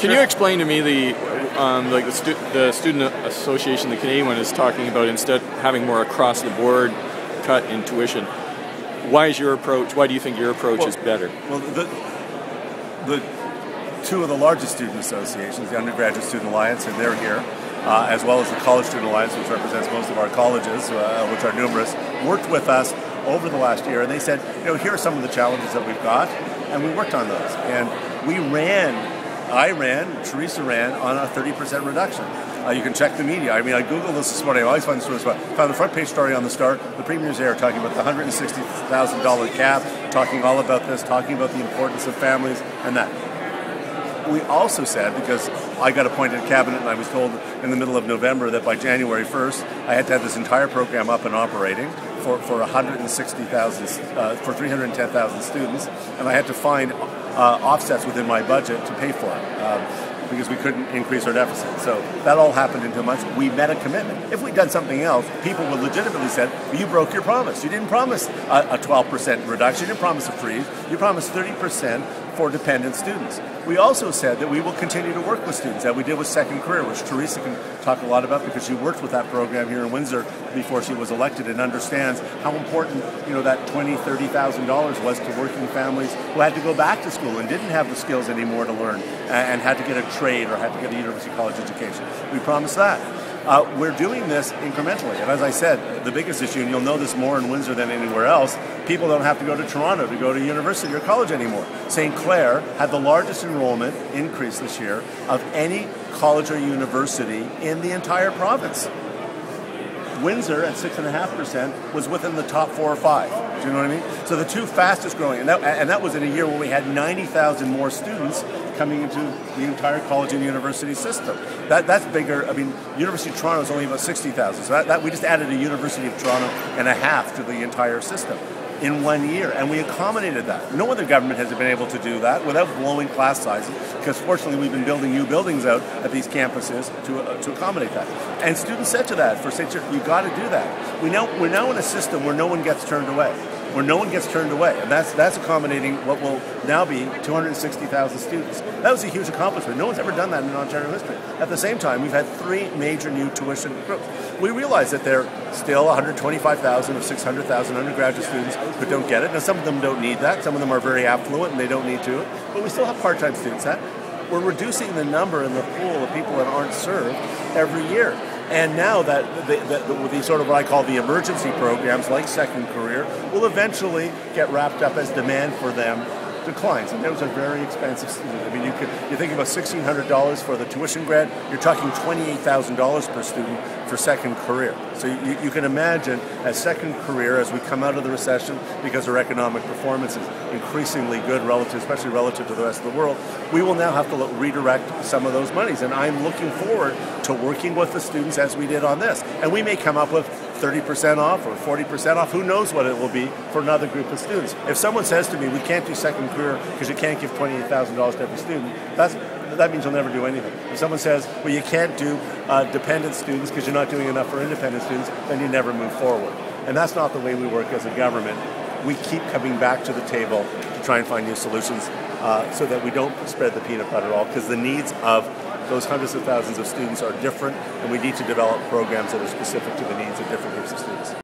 Can you explain to me the student association, the Canadian one, is talking about instead having more across the board cut in tuition? Why is your approach? Why do you think your approach is better? Well, the two of the largest student associations, the Undergraduate Student Alliance, and they're here, as well as the College Student Alliance, which represents most of our colleges, which are numerous, worked with us over the last year, and they said, here are some of the challenges that we've got, and we worked on those. And I ran, Teresa ran on a 30% reduction. You can check the media. I Googled this morning. I always find stories about. Found the front page story on the Star. The premier's there talking about the $160,000 cap, talking all about this, talking about the importance of families and that. We also said, because I got appointed cabinet and I was told in the middle of November that by January 1st I had to have this entire program up and operating for 160,000, for 310,000 students, and I had to find offsets within my budget to pay for it. Because we couldn't increase our deficit. So that all happened in 2 months. We met a commitment. If we'd done something else, people would legitimately said, well, you broke your promise. You didn't promise a 12% reduction. You didn't promise a freeze. You promised 30% for dependent students. We also said that we will continue to work with students, that we did with Second Career, which Teresa can talk a lot about because she worked with that program here in Windsor before she was elected and understands how important that $20,000, $30,000 was to working families who had to go back to school and didn't have the skills anymore to learn and had to get a trade or had to get a university college education. We promised that. We're doing this incrementally. And as I said, the biggest issue, and you'll know this more in Windsor than anywhere else, people don't have to go to Toronto to go to university or college anymore. St. Clair had the largest enrollment increase this year of any college or university in the entire province. Windsor at 6.5% was within the top 4 or 5. Do you know what I mean? So the two fastest growing, and that was in a year where we had 90,000 more students coming into the entire college and university system. That's bigger. University of Toronto is only about 60,000. So that we just added a University of Toronto and a half to the entire system in 1 year, and we accommodated that. No other government has been able to do that without blowing class sizes, because fortunately we've been building new buildings out at these campuses to accommodate that. And students said to that, for St. Clair, you've got to do that. We're now in a system where no one gets turned away. And that's accommodating what will now be 260,000 students. That was a huge accomplishment. No one's ever done that in Ontario history. At the same time, we've had 3 major new tuition groups. We realize that there are still 125,000 of 600,000 undergraduate students who don't get it. Now, some of them don't need that. Some of them are very affluent and they don't need to. But we still have part-time students. We're reducing the number in the pool of people that aren't served every year. And now that the sort of what I call the emergency programs like Second Career will eventually get wrapped up as demand for them declines. And those are very expensive students. You think about $1,600 for the tuition grant, you're talking $28,000 per student for Second Career. So you can imagine as Second Career, as we come out of the recession, because our economic performance is increasingly good especially relative to the rest of the world, we will now have to redirect some of those monies. And I'm looking forward to working with the students as we did on this. And we may come up with 30% off or 40% off. Who knows what it will be for another group of students. If someone says to me, we can't do Second Career because you can't give $28,000 to every student, that means you'll never do anything. If someone says, well, you can't do dependent students because you're not doing enough for independent students, then you never move forward. And that's not the way we work as a government. We keep coming back to the table to try and find new solutions so that we don't spread the peanut butter all, because the needs of those hundreds of thousands of students are different, and we need to develop programs that are specific to the needs of different groups of students.